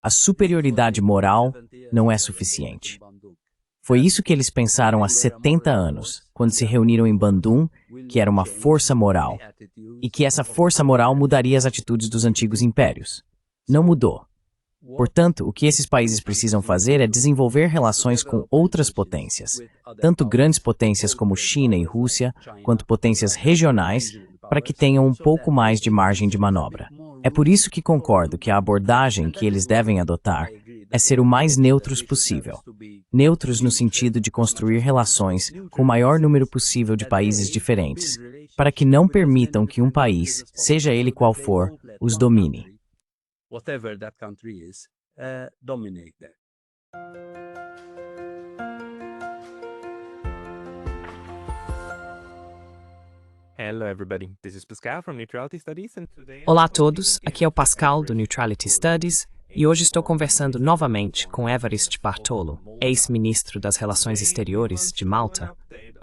A superioridade moral não é suficiente. Foi isso que eles pensaram há 70 anos, quando se reuniram em Bandung, que era uma força moral, e que essa força moral mudaria as atitudes dos antigos impérios. Não mudou. Portanto, o que esses países precisam fazer é desenvolver relações com outras potências, tanto grandes potências como China e Rússia, quanto potências regionais, para que tenham um pouco mais de margem de manobra. É por isso que concordo que a abordagem que eles devem adotar é ser o mais neutros possível. Neutros no sentido de construir relações com o maior número possível de países diferentes, para que não permitam que um país, seja ele qual for, os domine. Whatever that country is, dominate them. Hello everybody, this is Pascal from Neutrality Studies and today... Olá a todos, aqui é o Pascal do Neutrality Studies e hoje estou conversando novamente com Evarist Bartolo, ex-ministro das Relações Exteriores de Malta.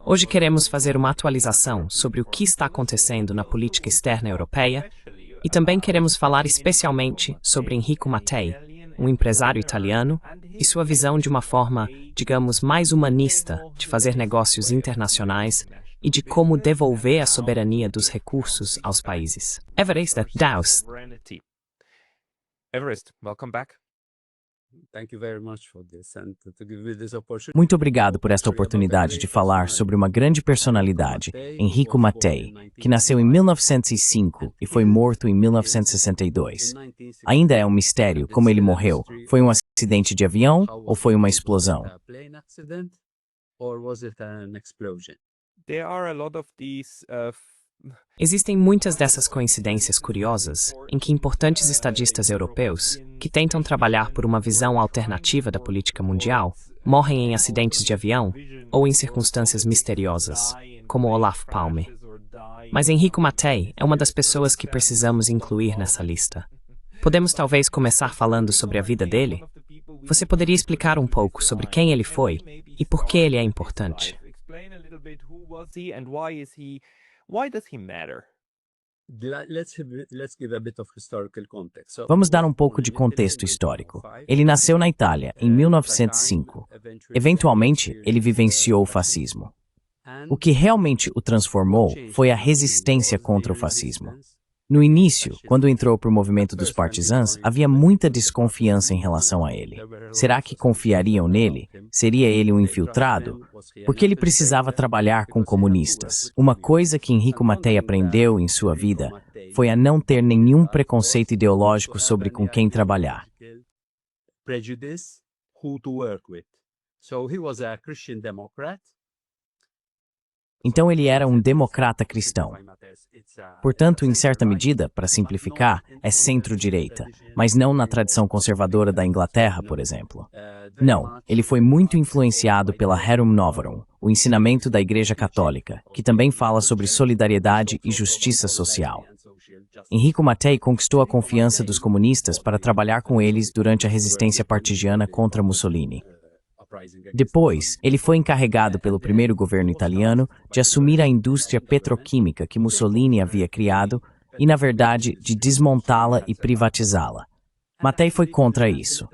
Hoje queremos fazer uma atualização sobre o que está acontecendo na política externa europeia e também queremos falar especialmente sobre Enrico Mattei, um empresário italiano, e sua visão de uma forma, digamos, mais humanista de fazer negócios internacionais e de como devolver a soberania dos recursos aos países. Evarist Daus. Everest, welcome back. Muito obrigado por esta oportunidade de falar sobre uma grande personalidade, Enrico Mattei, que nasceu em 1905 e foi morto em 1962. Ainda é um mistério como ele morreu. Foi um acidente de avião ou foi uma explosão? There are a lot of these Existem muitas dessas coincidências curiosas em que importantes estadistas europeus, que tentam trabalhar por uma visão alternativa da política mundial, morrem em acidentes de avião ou em circunstâncias misteriosas, como Olaf Palme. Mas Enrico Mattei é uma das pessoas que precisamos incluir nessa lista. Podemos talvez começar falando sobre a vida dele? Você poderia explicar um pouco sobre quem ele foi e por que ele é importante? Why does he matter? Vamos dar um pouco de contexto histórico. Ele nasceu na Itália, em 1905. Eventualmente, ele vivenciou o fascismo. O que realmente o transformou foi a resistência contra o fascismo. No início, quando entrou para o movimento dos partisãs, havia muita desconfiança em relação a ele. Será que confiariam nele? Seria ele um infiltrado? Porque ele precisava trabalhar com comunistas. Uma coisa que Enrico Mattei aprendeu em sua vida foi a não ter nenhum preconceito ideológico sobre com quem trabalhar. Então ele era um democrata cristão. Portanto, em certa medida, para simplificar, é centro-direita, mas não na tradição conservadora da Inglaterra, por exemplo. Não, ele foi muito influenciado pela Rerum Novarum, o ensinamento da Igreja Católica, que também fala sobre solidariedade e justiça social. Enrico Mattei conquistou a confiança dos comunistas para trabalhar com eles durante a resistência partigiana contra Mussolini. Depois, ele foi encarregado pelo primeiro governo italiano de assumir a indústria petroquímica que Mussolini havia criado e, na verdade, de desmontá-la e privatizá-la. Mattei foi contra isso.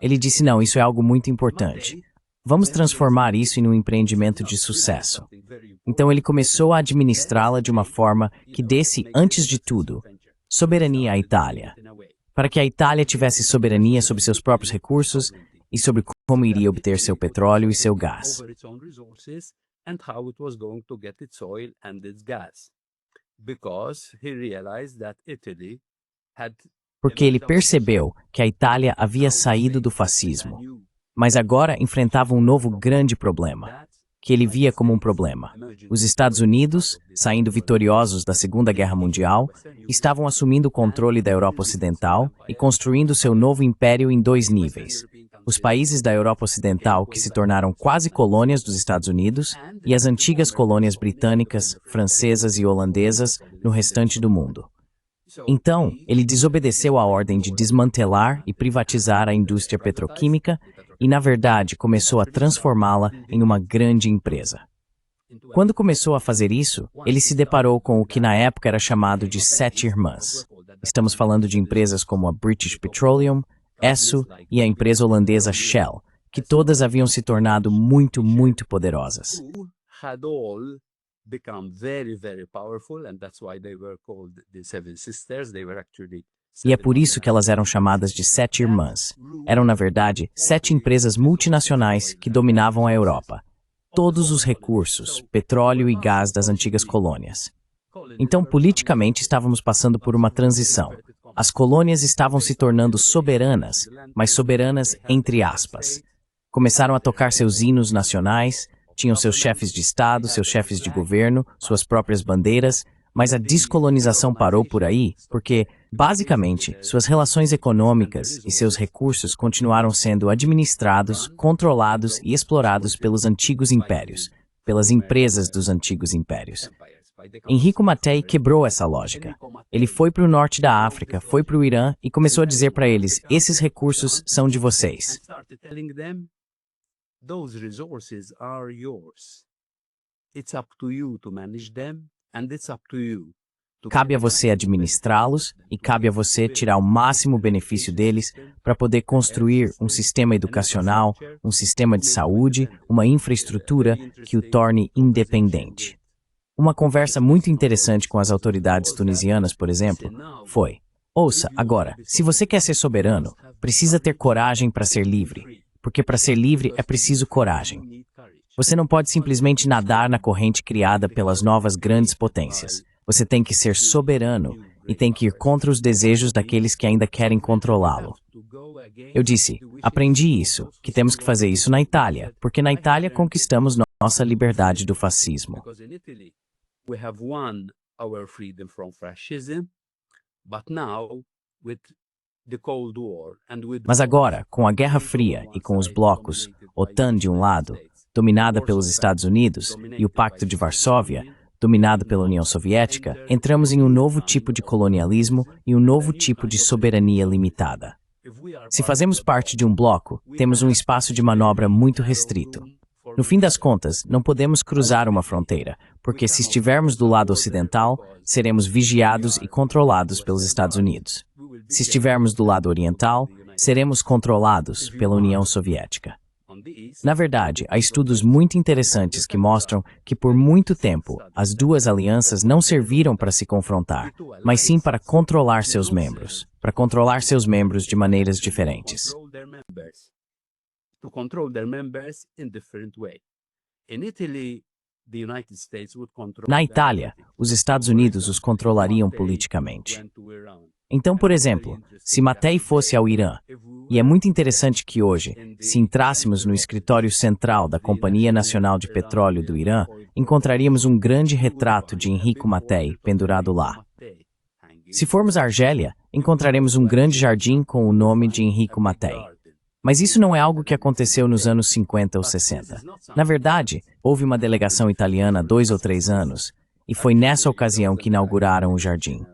Ele disse, não, isso é algo muito importante. Vamos transformar isso em um empreendimento de sucesso. Então ele começou a administrá-la de uma forma que desse, antes de tudo, soberania à Itália, para que a Itália tivesse soberania sobre seus próprios recursos e sobre como iria obter seu petróleo e seu gás. Porque ele percebeu que a Itália havia saído do fascismo, mas agora enfrentava um novo grande problema, que ele via como um problema. Os Estados Unidos, saindo vitoriosos da Segunda Guerra Mundial, estavam assumindo o controle da Europa Ocidental e construindo seu novo império em dois níveis. Os países da Europa Ocidental que se tornaram quase colônias dos Estados Unidos e as antigas colônias britânicas, francesas e holandesas no restante do mundo. Então, ele desobedeceu a ordem de desmantelar e privatizar a indústria petroquímica e, na verdade, começou a transformá-la em uma grande empresa. Quando começou a fazer isso, ele se deparou com o que na época era chamado de Sete Irmãs. Estamos falando de empresas como a British Petroleum, Esso e a empresa holandesa Shell, que todas haviam se tornado muito, muito poderosas. Who had all become very, very powerful, and that's why they were called the Seven Sisters. They were actually E é por isso que elas eram chamadas de Sete Irmãs. Eram, na verdade, 7 empresas multinacionais que dominavam a Europa. Todos os recursos, petróleo e gás das antigas colônias. Então, politicamente, estávamos passando por uma transição. As colônias estavam se tornando soberanas, mas soberanas entre aspas. Começaram a tocar seus hinos nacionais, tinham seus chefes de Estado, seus chefes de governo, suas próprias bandeiras, mas a descolonização parou por aí porque, basicamente, suas relações econômicas e seus recursos continuaram sendo administrados, controlados e explorados pelos antigos impérios, pelas empresas dos antigos impérios. Enrico Mattei quebrou essa lógica. Ele foi para o norte da África, foi para o Irã e começou a dizer para eles, esses recursos são de vocês. Those resources are yours. It's up to you to manage them, and it's up to you. Cabe a você administrá-los e cabe a você tirar o máximo benefício deles para poder construir um sistema educacional, um sistema de saúde, uma infraestrutura que o torne independente. Uma conversa muito interessante com as autoridades tunisianas, por exemplo, foi: ouça, agora, se você quer ser soberano, precisa ter coragem para ser livre. Porque para ser livre é preciso coragem. Você não pode simplesmente nadar na corrente criada pelas novas grandes potências. Você tem que ser soberano e tem que ir contra os desejos daqueles que ainda querem controlá-lo. Eu disse, aprendi isso, que temos que fazer isso na Itália, porque na Itália conquistamos nossa liberdade do fascismo. Mas agora, com a Guerra Fria e com os blocos, OTAN de um lado, dominada pelos Estados Unidos, e o Pacto de Varsóvia, dominado pela União Soviética, entramos em um novo tipo de colonialismo e um novo tipo de soberania limitada. Se fazemos parte de um bloco, temos um espaço de manobra muito restrito. No fim das contas, não podemos cruzar uma fronteira, porque se estivermos do lado ocidental, seremos vigiados e controlados pelos Estados Unidos. Se estivermos do lado oriental, seremos controlados pela União Soviética. Na verdade, há estudos muito interessantes que mostram que por muito tempo as duas alianças não serviram para se confrontar, mas sim para controlar seus membros de maneiras diferentes. Na Itália, os Estados Unidos os controlariam politicamente. Então, por exemplo, se Mattei fosse ao Irã, e é muito interessante que hoje, se entrássemos no escritório central da Companhia Nacional de Petróleo do Irã, encontraríamos um grande retrato de Enrico Mattei pendurado lá. Se formos à Argélia, encontraremos um grande jardim com o nome de Enrico Mattei. Mas isso não é algo que aconteceu nos anos 50 ou 60. Na verdade, houve uma delegação italiana há 2 ou 3 anos, e foi nessa ocasião que inauguraram o jardim.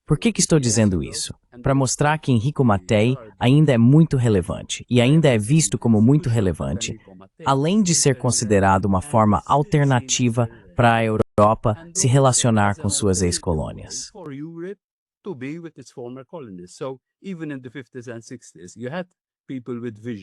Por que estou dizendo isso? Para mostrar que Enrico Mattei ainda é muito relevante, e ainda é visto como muito relevante, além de ser considerado uma forma alternativa para a Europa se relacionar com suas ex-colônias.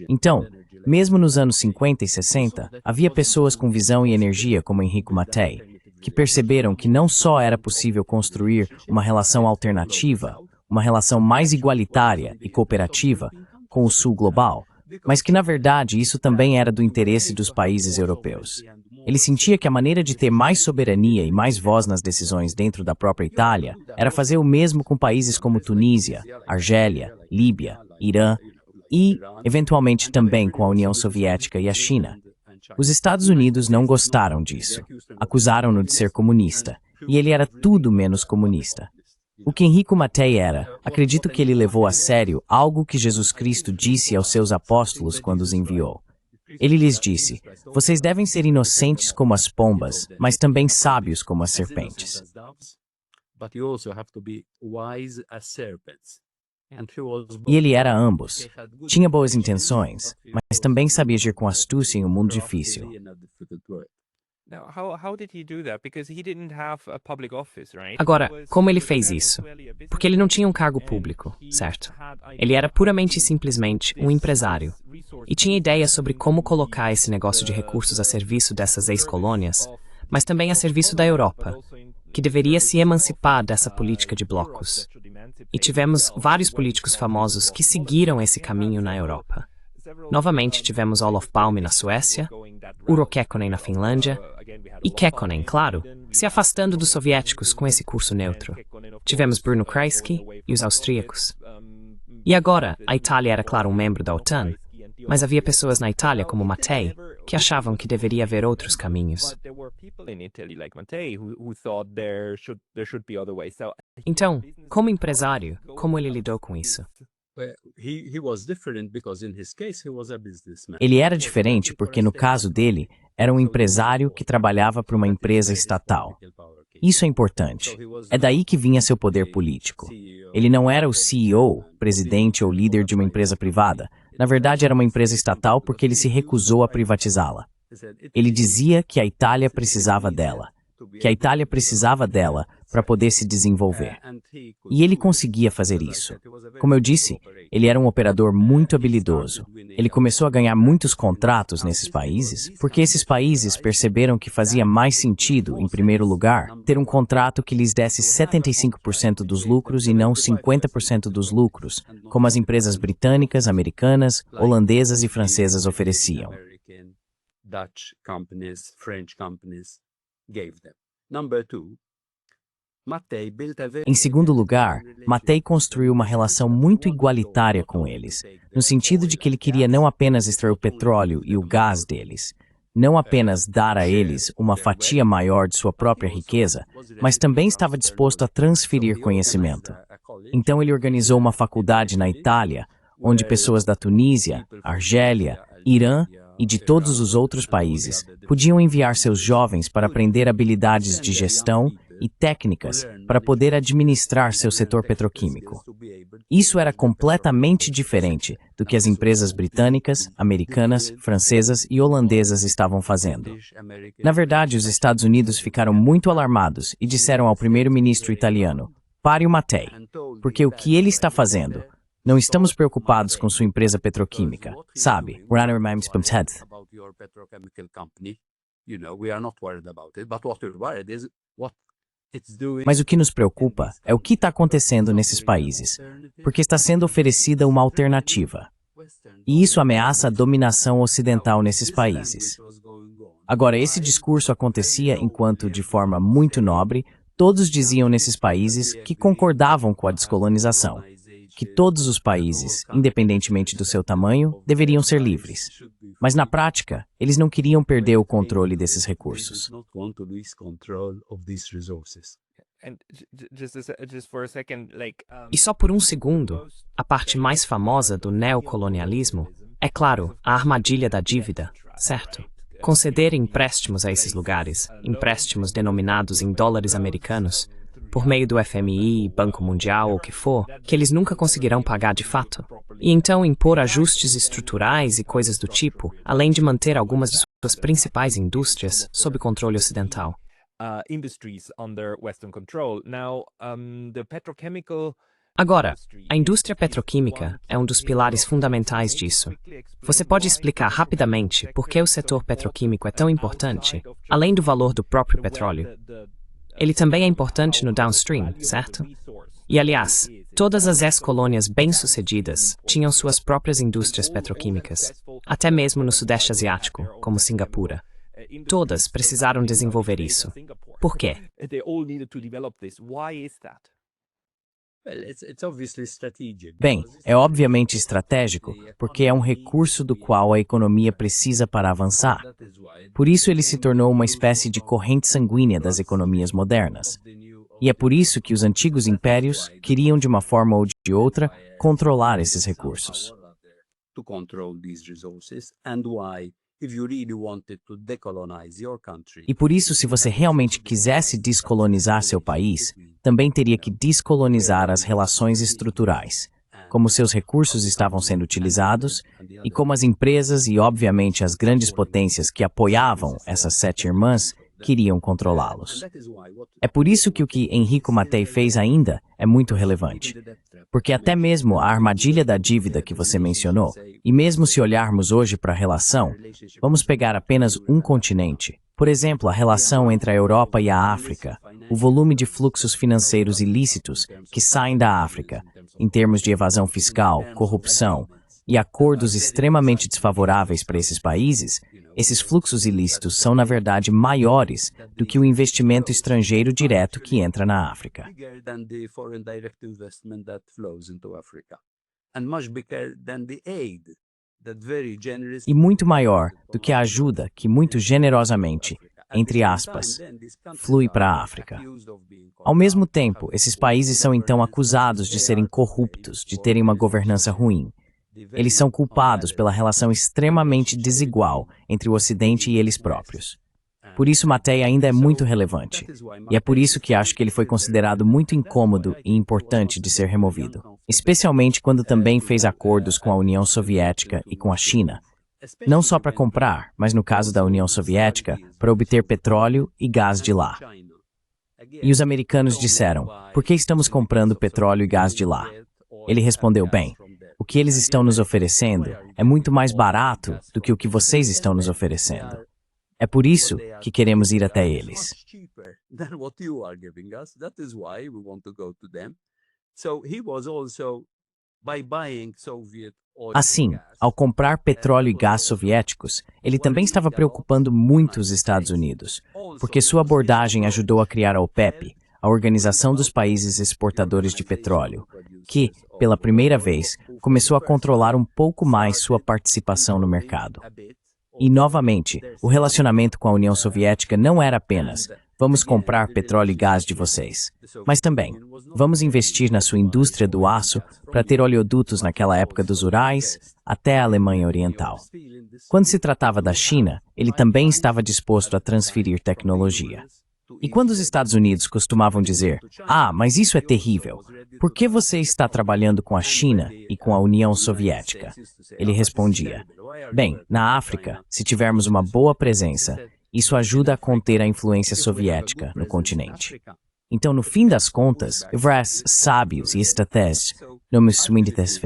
Então, mesmo nos anos 50 e 60, havia pessoas com visão e energia como Enrico Mattei, que perceberam que não só era possível construir uma relação alternativa, uma relação mais igualitária e cooperativa com o Sul global, mas que, na verdade, isso também era do interesse dos países europeus. Ele sentia que a maneira de ter mais soberania e mais voz nas decisões dentro da própria Itália era fazer o mesmo com países como Tunísia, Argélia, Líbia, Irã e, eventualmente, também com a União Soviética e a China. Os Estados Unidos não gostaram disso. Acusaram-no de ser comunista, e ele era tudo menos comunista. O que Enrico Mattei era, acredito que ele levou a sério algo que Jesus Cristo disse aos seus apóstolos quando os enviou. Ele lhes disse, vocês devem ser inocentes como as pombas, mas também sábios como as serpentes. E ele era ambos. Tinha boas intenções, mas também sabia agir com astúcia em um mundo difícil. Now, how did he do that? Because he didn't have a public office, right? Agora, como ele fez isso? Porque ele não tinha um cargo público, certo? Ele era puramente e simplesmente um empresário. E tinha ideias sobre como colocar esse negócio de recursos a serviço dessas ex-colônias, mas também a serviço da Europa, que deveria se emancipar dessa política de blocos. E tivemos vários políticos famosos que seguiram esse caminho na Europa. Novamente tivemos Olof Palme na Suécia, Urho Kekkonen na Finlândia, e Kekkonen, claro, se afastando dos soviéticos com esse curso neutro. Tivemos Bruno Kreisky e os austríacos. E agora, a Itália era, claro, um membro da OTAN, mas havia pessoas na Itália, como Mattei, que achavam que deveria haver outros caminhos. Então, como empresário, como ele lidou com isso? Ele era diferente porque, no caso dele, era um empresário que trabalhava para uma empresa estatal. Isso é importante. É daí que vinha seu poder político. Ele não era o CEO, presidente ou líder de uma empresa privada. Na verdade, era uma empresa estatal porque ele se recusou a privatizá-la. Ele dizia que a Itália precisava dela. Que a Itália precisava dela para poder se desenvolver. E ele conseguia fazer isso. Como eu disse, ele era um operador muito habilidoso. Ele começou a ganhar muitos contratos nesses países, porque esses países perceberam que fazia mais sentido, em primeiro lugar, ter um contrato que lhes desse 75% dos lucros e não 50% dos lucros, como as empresas britânicas, americanas, holandesas e francesas ofereciam. Em segundo lugar, Mattei construiu uma relação muito igualitária com eles, no sentido de que ele queria não apenas extrair o petróleo e o gás deles, não apenas dar a eles uma fatia maior de sua própria riqueza, mas também estava disposto a transferir conhecimento. Então ele organizou uma faculdade na Itália, onde pessoas da Tunísia, Argélia, Irã e de todos os outros países podiam enviar seus jovens para aprender habilidades de gestão e técnicas para poder administrar seu setor petroquímico. Isso era completamente diferente do que as empresas britânicas, americanas, francesas e holandesas estavam fazendo. Na verdade, os Estados Unidos ficaram muito alarmados e disseram ao primeiro-ministro italiano, pare o Mattei, porque o que ele está fazendo? Não estamos preocupados com sua empresa petroquímica, sabe? Mas o que nos preocupa é o que está acontecendo nesses países, porque está sendo oferecida uma alternativa. E isso ameaça a dominação ocidental nesses países. Agora, esse discurso acontecia enquanto, de forma muito nobre, todos diziam nesses países que concordavam com a descolonização, que todos os países, independentemente do seu tamanho, deveriam ser livres. Mas na prática, eles não queriam perder o controle desses recursos. E só por um segundo, a parte mais famosa do neocolonialismo é, claro, a armadilha da dívida, certo? Conceder empréstimos a esses lugares, empréstimos denominados em dólares americanos, por meio do FMI, Banco Mundial ou o que for, que eles nunca conseguirão pagar de fato. E então impor ajustes estruturais e coisas do tipo, além de manter algumas de suas principais indústrias sob controle ocidental. Agora, a indústria petroquímica é um dos pilares fundamentais disso. Você pode explicar rapidamente por que o setor petroquímico é tão importante, além do valor do próprio petróleo? Ele também é importante no downstream, certo? E, aliás, todas as ex-colônias bem-sucedidas tinham suas próprias indústrias petroquímicas, até mesmo no Sudeste Asiático, como Singapura. Todas precisaram desenvolver isso. Por quê? Bem, é obviamente estratégico, porque é um recurso do qual a economia precisa para avançar. Por isso ele se tornou uma espécie de corrente sanguínea das economias modernas. E é por isso que os antigos impérios queriam, de uma forma ou de outra, controlar esses recursos. E por isso, se você realmente quisesse descolonizar seu país, também teria que descolonizar as relações estruturais, como seus recursos estavam sendo utilizados e como as empresas e, obviamente, as grandes potências que apoiavam essas 7 irmãs queriam controlá-los. É por isso que o que Enrico Mattei fez ainda é muito relevante. Porque até mesmo a armadilha da dívida que você mencionou, e mesmo se olharmos hoje para a relação, vamos pegar apenas um continente. Por exemplo, a relação entre a Europa e a África, o volume de fluxos financeiros ilícitos que saem da África, em termos de evasão fiscal, corrupção e acordos extremamente desfavoráveis para esses países, esses fluxos ilícitos são, na verdade, maiores do que o investimento estrangeiro direto que entra na África. E muito maior do que a ajuda que muito generosamente, entre aspas, flui para a África. Ao mesmo tempo, esses países são então acusados de serem corruptos, de terem uma governança ruim. Eles são culpados pela relação extremamente desigual entre o Ocidente e eles próprios. Por isso, Mattei ainda é muito relevante. E é por isso que acho que ele foi considerado muito incômodo e importante de ser removido. Especialmente quando também fez acordos com a União Soviética e com a China. Não só para comprar, mas no caso da União Soviética, para obter petróleo e gás de lá. E os americanos disseram, por que estamos comprando petróleo e gás de lá? Ele respondeu, bem, o que eles estão nos oferecendo é muito mais barato do que o que vocês estão nos oferecendo. É por isso que queremos ir até eles. Assim, ao comprar petróleo e gás soviéticos, ele também estava preocupando muito os Estados Unidos, porque sua abordagem ajudou a criar a OPEP, a Organização dos Países Exportadores de Petróleo, que, pela primeira vez, começou a controlar um pouco mais sua participação no mercado. E, novamente, o relacionamento com a União Soviética não era apenas vamos comprar petróleo e gás de vocês, mas também vamos investir na sua indústria do aço para ter oleodutos naquela época dos Urais até a Alemanha Oriental. Quando se tratava da China, ele também estava disposto a transferir tecnologia. E quando os Estados Unidos costumavam dizer, mas isso é terrível, por que você está trabalhando com a China e com a União Soviética? Ele respondia, bem, na África, se tivermos uma boa presença, isso ajuda a conter a influência soviética no continente. Então, no fim das contas, vários sábios e estratégias não me suindites.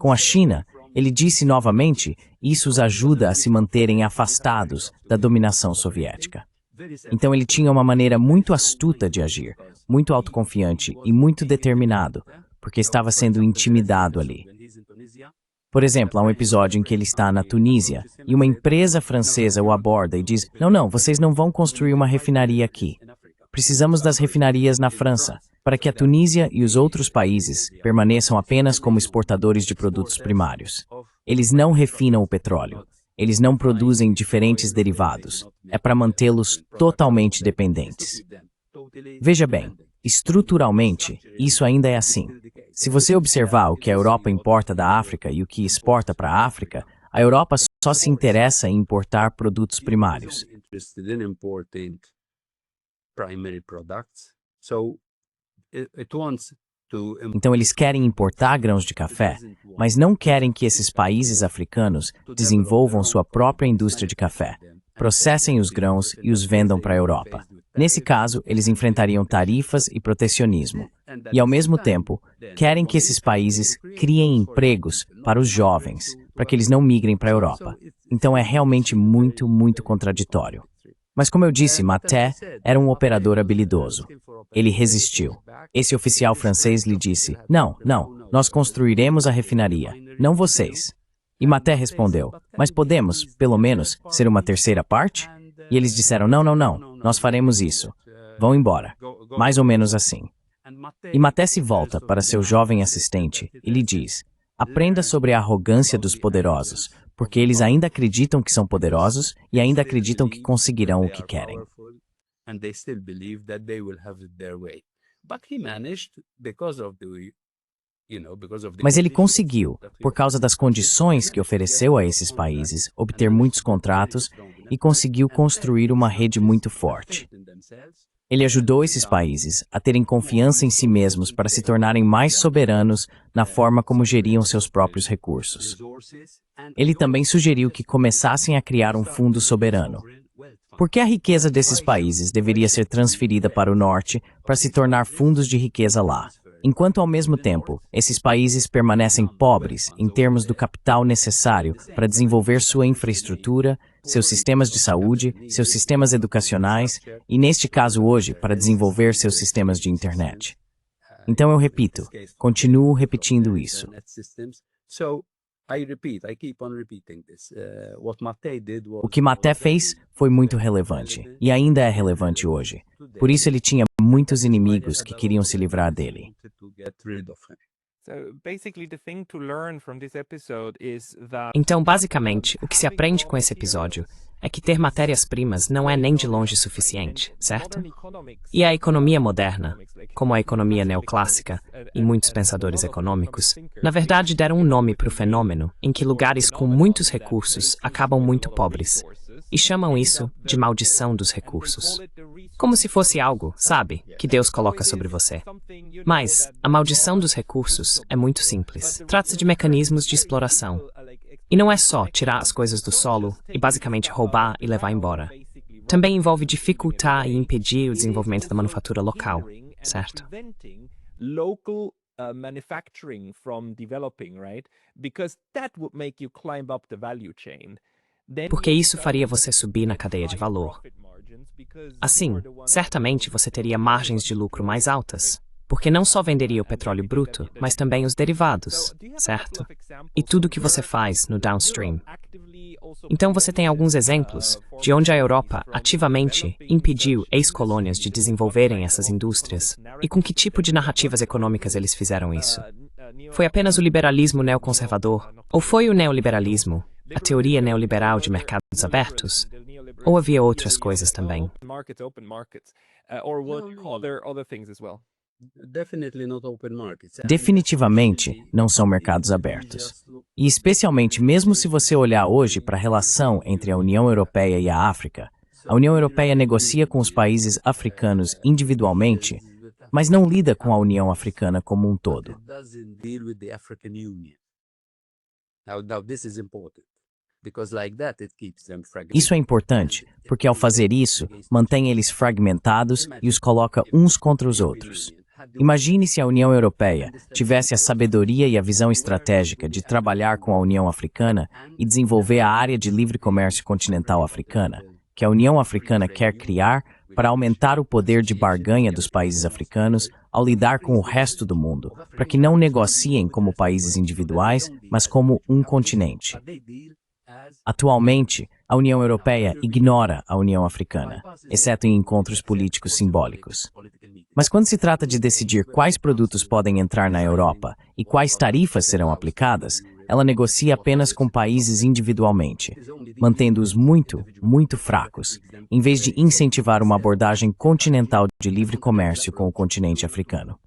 Com a China, ele disse novamente, isso os ajuda a se manterem afastados da dominação soviética. Então ele tinha uma maneira muito astuta de agir, muito autoconfiante e muito determinado, porque estava sendo intimidado ali. Por exemplo, há um episódio em que ele está na Tunísia e uma empresa francesa o aborda e diz, não, vocês não vão construir uma refinaria aqui. Precisamos das refinarias na França, para que a Tunísia e os outros países permaneçam apenas como exportadores de produtos primários. Eles não refinam o petróleo. Eles não produzem diferentes derivados. É para mantê-los totalmente dependentes. Veja bem, estruturalmente, isso ainda é assim. Se você observar o que a Europa importa da África e o que exporta para a África, a Europa só se interessa em importar produtos primários. Então eles querem importar grãos de café, mas não querem que esses países africanos desenvolvam sua própria indústria de café, processem os grãos e os vendam para a Europa. Nesse caso, eles enfrentariam tarifas e protecionismo. E, ao mesmo tempo, querem que esses países criem empregos para os jovens, para que eles não migrem para a Europa. Então é realmente muito, muito contraditório. Mas como eu disse, Mattei era um operador habilidoso. Ele resistiu. Esse oficial francês lhe disse, não, nós construiremos a refinaria, não vocês. E Mattei respondeu, mas podemos, pelo menos, ser uma terceira parte? E eles disseram, não, nós faremos isso. Vão embora. Mais ou menos assim. E Mattei se volta para seu jovem assistente e lhe diz, aprenda sobre a arrogância dos poderosos, porque eles ainda acreditam que são poderosos e ainda acreditam que conseguirão o que querem. Mas ele conseguiu, por causa das condições que ofereceu a esses países, obter muitos contratos e conseguiu construir uma rede muito forte. Ele ajudou esses países a terem confiança em si mesmos para se tornarem mais soberanos na forma como geriam seus próprios recursos. Ele também sugeriu que começassem a criar um fundo soberano. Porque a riqueza desses países deveria ser transferida para o norte para se tornar fundos de riqueza lá, enquanto ao mesmo tempo esses países permanecem pobres em termos do capital necessário para desenvolver sua infraestrutura, seus sistemas de saúde, seus sistemas educacionais e, neste caso hoje, para desenvolver seus sistemas de internet. Então eu repito, continuo repetindo isso. O que Maté fez foi muito relevante e ainda é relevante hoje. Por isso ele tinha muitos inimigos que queriam se livrar dele. Então, basicamente, o que se aprende com esse episódio é que ter matérias-primas não é nem de longe suficiente, certo? E a economia moderna, como a economia neoclássica e muitos pensadores econômicos, na verdade deram um nome para o fenômeno em que lugares com muitos recursos acabam muito pobres, e chamam isso de maldição dos recursos. Como se fosse algo, sabe, que Deus coloca sobre você. Mas a maldição dos recursos é muito simples. Trata-se de mecanismos de exploração. E não é só tirar as coisas do solo e basicamente roubar e levar embora. Também envolve dificultar e impedir o desenvolvimento da manufatura local, certo? Manufacturing from developing, right? Because that would make you climb up the value chain. Porque isso faria você subir na cadeia de valor. Assim, certamente você teria margens de lucro mais altas, porque não só venderia o petróleo bruto, mas também os derivados, certo? E tudo o que você faz no downstream. Então você tem alguns exemplos de onde a Europa ativamente impediu ex-colônias de desenvolverem essas indústrias e com que tipo de narrativas econômicas eles fizeram isso. Foi apenas o liberalismo neoconservador? Ou foi o neoliberalismo, a teoria neoliberal de mercados abertos? Ou havia outras coisas também? Definitivamente não são mercados abertos. E especialmente mesmo se você olhar hoje para a relação entre a União Europeia e a África, a União Europeia negocia com os países africanos individualmente, mas não lida com a União Africana como um todo. Isso é importante, porque ao fazer isso, mantém eles fragmentados e os coloca uns contra os outros. Imagine se a União Europeia tivesse a sabedoria e a visão estratégica de trabalhar com a União Africana e desenvolver a área de livre comércio continental africana, que a União Africana quer criar para aumentar o poder de barganha dos países africanos ao lidar com o resto do mundo, para que não negociem como países individuais, mas como um continente. Atualmente, a União Europeia ignora a União Africana, exceto em encontros políticos simbólicos. Mas quando se trata de decidir quais produtos podem entrar na Europa e quais tarifas serão aplicadas, ela negocia apenas com países individualmente, mantendo-os muito, muito fracos, em vez de incentivar uma abordagem continental de livre comércio com o continente africano.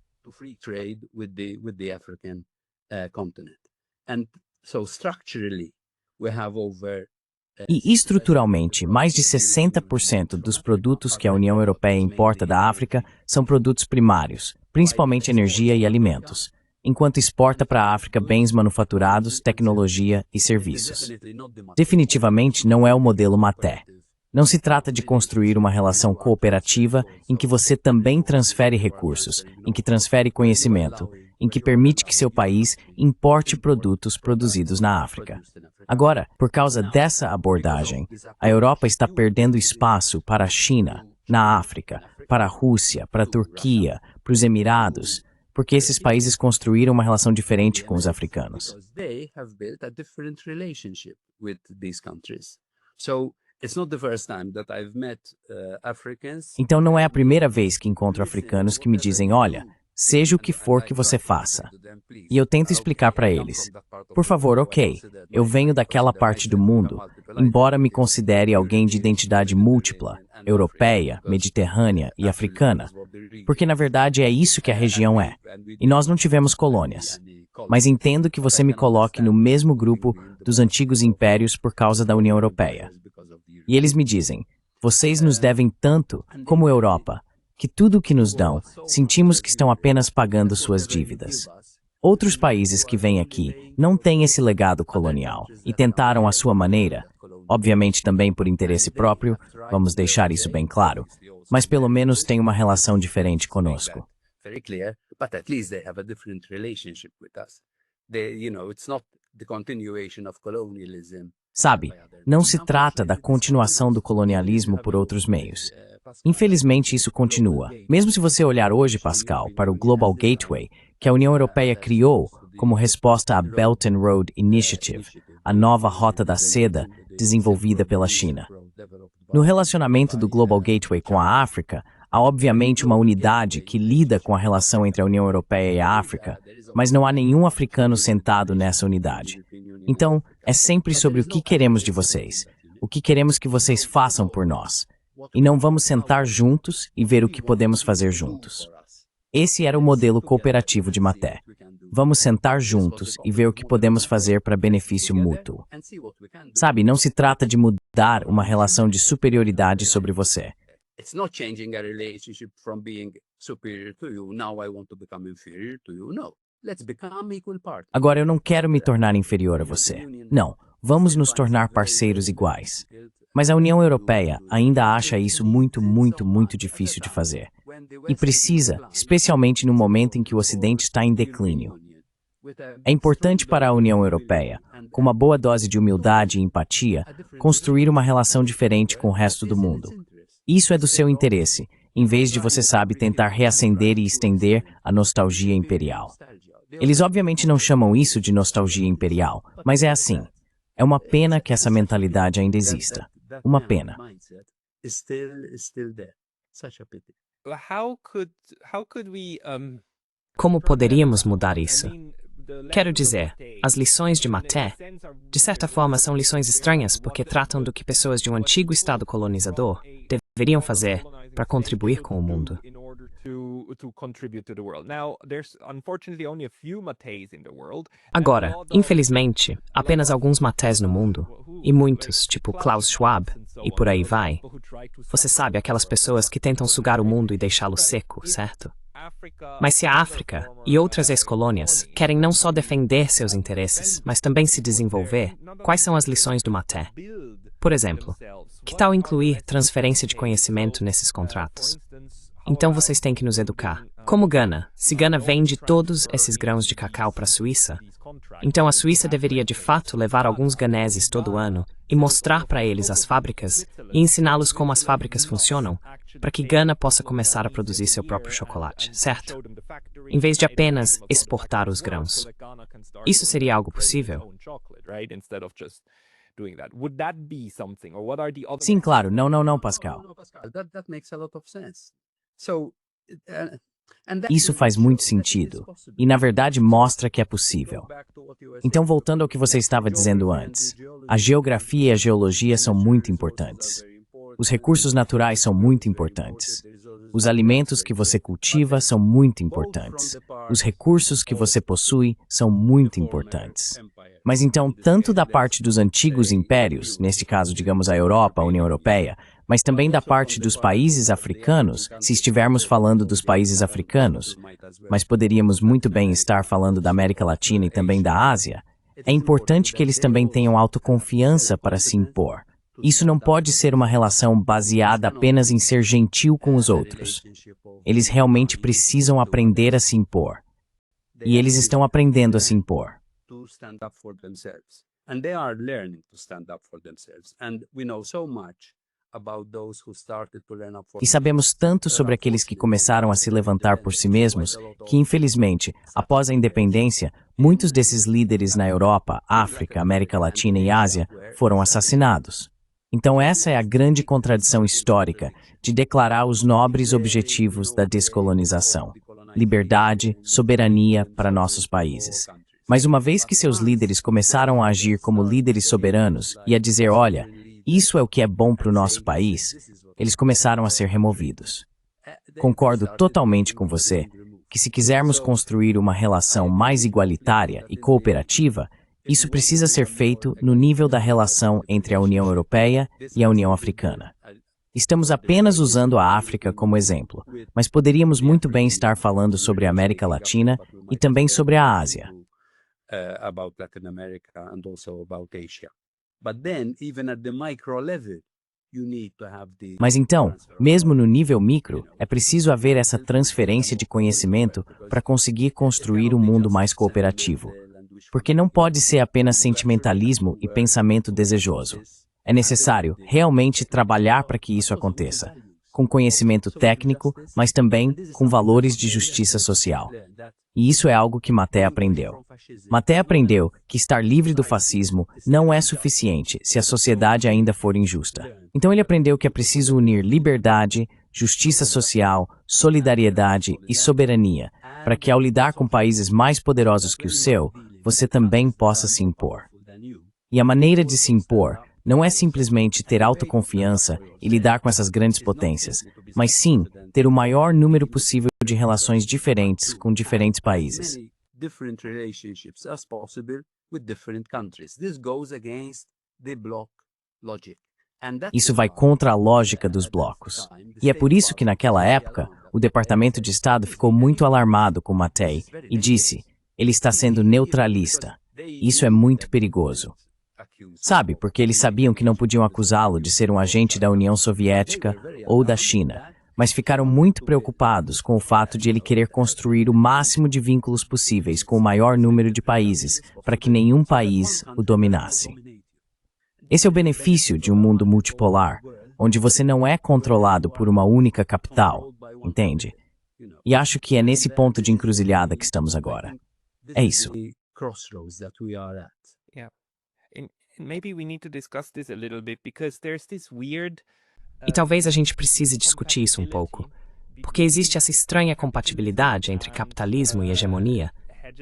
E estruturalmente, mais de 60% dos produtos que a União Europeia importa da África são produtos primários, principalmente energia e alimentos, enquanto exporta para a África bens manufaturados, tecnologia e serviços. Definitivamente não é o modelo Maté. Não se trata de construir uma relação cooperativa em que você também transfere recursos, em que transfere conhecimento, em que permite que seu país importe produtos produzidos na África. Agora, por causa dessa abordagem, a Europa está perdendo espaço para a China, na África, para a Rússia, para a Turquia, para os Emirados, porque esses países construíram uma relação diferente com os africanos. Então não é a primeira vez que encontro africanos que me dizem, olha, seja o que for que você faça. E eu tento explicar para eles. Por favor, ok, eu venho daquela parte do mundo, embora me considere alguém de identidade múltipla, europeia, mediterrânea e africana, porque na verdade é isso que a região é. E nós não tivemos colônias. Mas entendo que você me coloque no mesmo grupo dos antigos impérios por causa da União Europeia. E eles me dizem, vocês nos devem tanto como Europa, que tudo o que nos dão, sentimos que estão apenas pagando suas dívidas. Outros países que vêm aqui não têm esse legado colonial e tentaram à sua maneira, obviamente também por interesse próprio, vamos deixar isso bem claro, mas pelo menos têm uma relação diferente conosco. Very clear, but at least they have a different relationship with us. It's not the continuation of colonialism. Sabe, não se trata da continuação do colonialismo por outros meios. Infelizmente, isso continua. Mesmo se você olhar hoje, Pascal, para o Global Gateway, que a União Europeia criou como resposta à Belt and Road Initiative, a nova Rota da Seda desenvolvida pela China. No relacionamento do Global Gateway com a África, há obviamente uma unidade que lida com a relação entre a União Europeia e a África, mas não há nenhum africano sentado nessa unidade. Então, é sempre sobre o que queremos de vocês, o que queremos que vocês façam por nós. E não vamos sentar juntos e ver o que podemos fazer juntos. Esse era o modelo cooperativo de Maté. Vamos sentar juntos e ver o que podemos fazer para benefício mútuo. Sabe, não se trata de mudar uma relação de superioridade sobre você. It's not changing a relationship from being superior to you. Now I want to become inferior to you. No, let's become equal partners. Agora, eu não quero me tornar inferior a você. Não, vamos nos tornar parceiros iguais. Mas a União Europeia ainda acha isso muito difícil de fazer. E precisa, especialmente no momento em que o Ocidente está em declínio. É importante para a União Europeia, com uma boa dose de humildade e empatia, construir uma relação diferente com o resto do mundo. Isso é do seu interesse, em vez de, você sabe, tentar reacender e estender a nostalgia imperial. Eles obviamente não chamam isso de nostalgia imperial, mas é assim. É uma pena que essa mentalidade ainda exista. Uma pena. Como poderíamos mudar isso? Quero dizer, as lições de Maté, de certa forma, são lições estranhas porque tratam do que pessoas de um antigo estado colonizador deveriam fazer para contribuir com o mundo. Agora, infelizmente, apenas alguns Matés no mundo, e muitos, tipo Klaus Schwab, e por aí vai. Você sabe, aquelas pessoas que tentam sugar o mundo e deixá-lo seco, certo? Mas se a África e outras ex-colônias querem não só defender seus interesses, mas também se desenvolver, quais são as lições do Maté? Por exemplo, que tal incluir transferência de conhecimento nesses contratos? Então vocês têm que nos educar. Como Gana, se Gana vende todos esses grãos de cacau para a Suíça, então a Suíça deveria de fato levar alguns ganeses todo ano e mostrar para eles as fábricas e ensiná-los como as fábricas funcionam, para que Gana possa começar a produzir seu próprio chocolate, certo? Em vez de apenas exportar os grãos. Isso seria algo possível? Sim, claro. Não, Pascal. Isso faz muito sentido, e na verdade mostra que é possível. Então, voltando ao que você estava dizendo antes, a geografia e a geologia são muito importantes. Os recursos naturais são muito importantes. Os alimentos que você cultiva são muito importantes. Os recursos que você possui são muito importantes. Mas então, tanto da parte dos antigos impérios, neste caso, digamos, a Europa, a União Europeia, mas também da parte dos países africanos, se estivermos falando dos países africanos, mas poderíamos muito bem estar falando da América Latina e também da Ásia, é importante que eles também tenham autoconfiança para se impor. Isso não pode ser uma relação baseada apenas em ser gentil com os outros. Eles realmente precisam aprender a se impor. E eles estão aprendendo a se impor. E sabemos tanto sobre aqueles que começaram a se levantar por si mesmos que, infelizmente, após a independência, muitos desses líderes na Europa, África, América Latina e Ásia foram assassinados. Então essa é a grande contradição histórica de declarar os nobres objetivos da descolonização: liberdade, soberania para nossos países. Mas uma vez que seus líderes começaram a agir como líderes soberanos e a dizer, olha, isso é o que é bom para o nosso país, eles começaram a ser removidos. Concordo totalmente com você que se quisermos construir uma relação mais igualitária e cooperativa, isso precisa ser feito no nível da relação entre a União Europeia e a União Africana. Estamos apenas usando a África como exemplo, mas poderíamos muito bem estar falando sobre a América Latina e também sobre a Ásia. About Latin America and also about Asia. But then, even at the micro level, you need to have the Mas então, mesmo no nível micro, é preciso haver essa transferência de conhecimento para conseguir construir um mundo mais cooperativo. Porque não pode ser apenas sentimentalismo e pensamento desejoso. É necessário realmente trabalhar para que isso aconteça, com conhecimento técnico, mas também com valores de justiça social. E isso é algo que Maté aprendeu. Maté aprendeu que estar livre do fascismo não é suficiente se a sociedade ainda for injusta. Então ele aprendeu que é preciso unir liberdade, justiça social, solidariedade e soberania, para que ao lidar com países mais poderosos que o seu, você também possa se impor. E a maneira de se impor não é simplesmente ter autoconfiança e lidar com essas grandes potências, mas sim ter o maior número possível de relações diferentes com diferentes países. Isso vai contra a lógica dos blocos. E é por isso que naquela época, o Departamento de Estado ficou muito alarmado com Mattei e disse, ele está sendo neutralista. Isso é muito perigoso. Sabe, porque eles sabiam que não podiam acusá-lo de ser um agente da União Soviética ou da China, mas ficaram muito preocupados com o fato de ele querer construir o máximo de vínculos possíveis com o maior número de países, para que nenhum país o dominasse. Esse é o benefício de um mundo multipolar, onde você não é controlado por uma única capital, entende? E acho que é nesse ponto de encruzilhada que estamos agora. É isso. Maybe we need to discuss this a little bit because there's this weird E talvez a gente precise discutir isso um pouco, porque existe essa estranha compatibilidade entre capitalismo e hegemonia,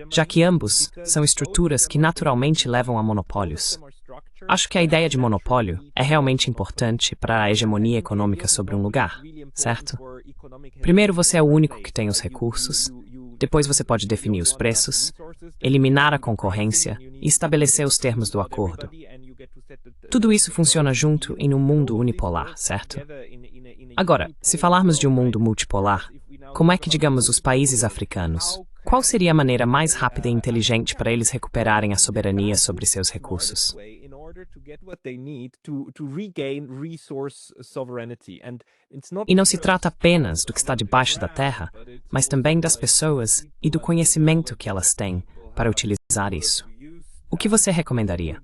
já que ambos são estruturas que naturalmente levam a monopólios. Acho que a ideia de monopólio é realmente importante para a hegemonia econômica sobre um lugar, certo? Primeiro você é o único que tem os recursos, depois você pode definir os preços, eliminar a concorrência e estabelecer os termos do acordo. Tudo isso funciona junto em um mundo unipolar, certo? Agora, se falarmos de um mundo multipolar, como é que, digamos, os países africanos, qual seria a maneira mais rápida e inteligente para eles recuperarem a soberania sobre seus recursos? E não se trata apenas do que está debaixo da terra, mas também das pessoas e do conhecimento que elas têm para utilizar isso. O que você recomendaria?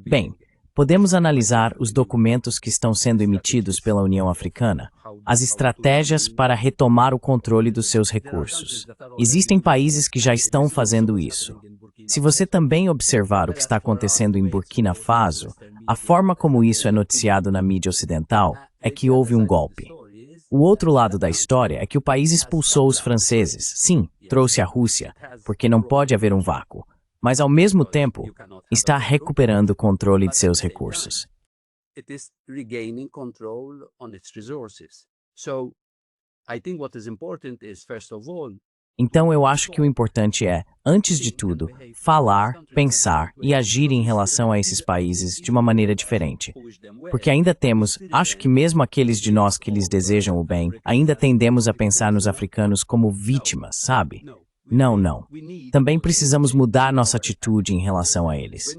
Bem, podemos analisar os documentos que estão sendo emitidos pela União Africana, as estratégias para retomar o controle dos seus recursos. Existem países que já estão fazendo isso. Se você também observar o que está acontecendo em Burkina Faso, a forma como isso é noticiado na mídia ocidental é que houve um golpe. O outro lado da história é que o país expulsou os franceses. Sim, trouxe a Rússia, porque não pode haver um vácuo. Mas, ao mesmo tempo, está recuperando o controle de seus recursos. Então, eu acho que o importante é, antes de tudo, falar, pensar e agir em relação a esses países de uma maneira diferente. Porque ainda temos, acho que mesmo aqueles de nós que lhes desejam o bem, ainda tendemos a pensar nos africanos como vítimas, sabe? Não. Também precisamos mudar nossa atitude em relação a eles.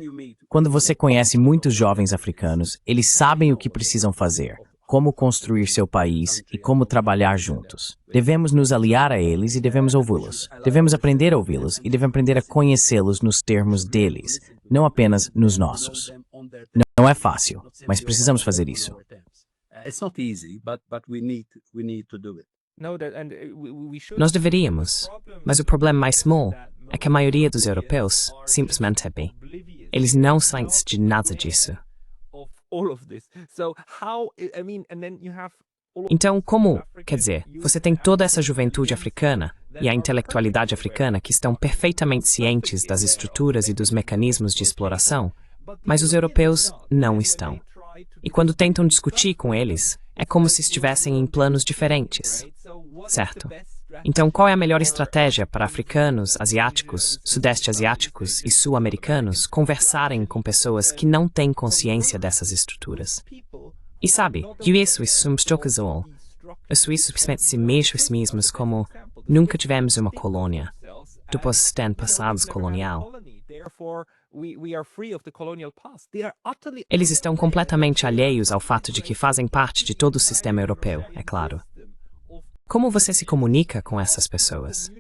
Quando você conhece muitos jovens africanos, eles sabem o que precisam fazer, como construir seu país e como trabalhar juntos. Devemos nos aliar a eles e devemos ouvi-los. Devemos aprender a ouvi-los e devemos aprender a conhecê-los nos termos deles, não apenas nos nossos. Não é fácil, mas precisamos fazer isso. Nós deveríamos, mas o problema mais small é que a maioria dos europeus simplesmente é bem. Eles não sabem de nada disso. Então, como, quer dizer, você tem toda essa juventude africana e a intelectualidade africana que estão perfeitamente cientes das estruturas e dos mecanismos de exploração, mas os europeus não estão. E quando tentam discutir com eles, é como se estivessem em planos diferentes, certo? Então, qual é a melhor estratégia para africanos, asiáticos, sudeste asiáticos e sul-americanos conversarem com pessoas que não têm consciência dessas estruturas? E sabe, isso somos os suíços pensam mesmos como nunca tivemos uma colônia, depois têm passados colonial. Eles estão completamente alheios ao fato de que fazem parte de todo o sistema europeu, é claro. Como você se comunica com essas pessoas?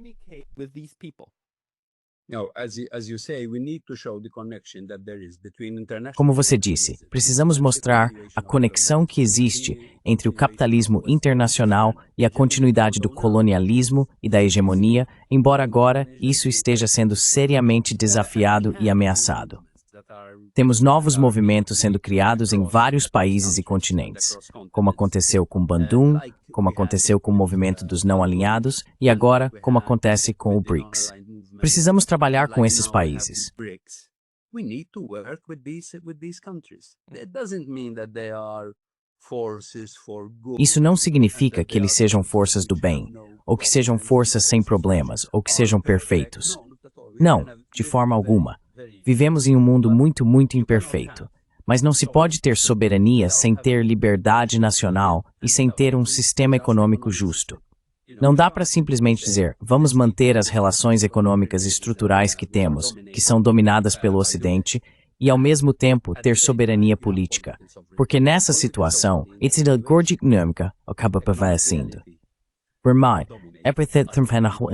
Como você disse, precisamos mostrar a conexão que existe entre o capitalismo internacional e a continuidade do colonialismo e da hegemonia, embora agora isso esteja sendo seriamente desafiado e ameaçado. Temos novos movimentos sendo criados em vários países e continentes, como aconteceu com Bandung, como aconteceu com o movimento dos não alinhados e agora como acontece com o BRICS. Precisamos trabalhar com esses países. Isso não significa que eles sejam forças do bem, ou que sejam forças sem problemas, ou que sejam perfeitos. Não, de forma alguma. Vivemos em um mundo muito imperfeito. Mas não se pode ter soberania sem ter liberdade nacional e sem ter um sistema econômico justo. Não dá para simplesmente dizer, vamos manter as relações econômicas estruturais que temos, que são dominadas pelo Ocidente, e ao mesmo tempo ter soberania política. Porque nessa situação, it's a gordignâmica acaba prevalecendo. Vermai, epithet thermfenachel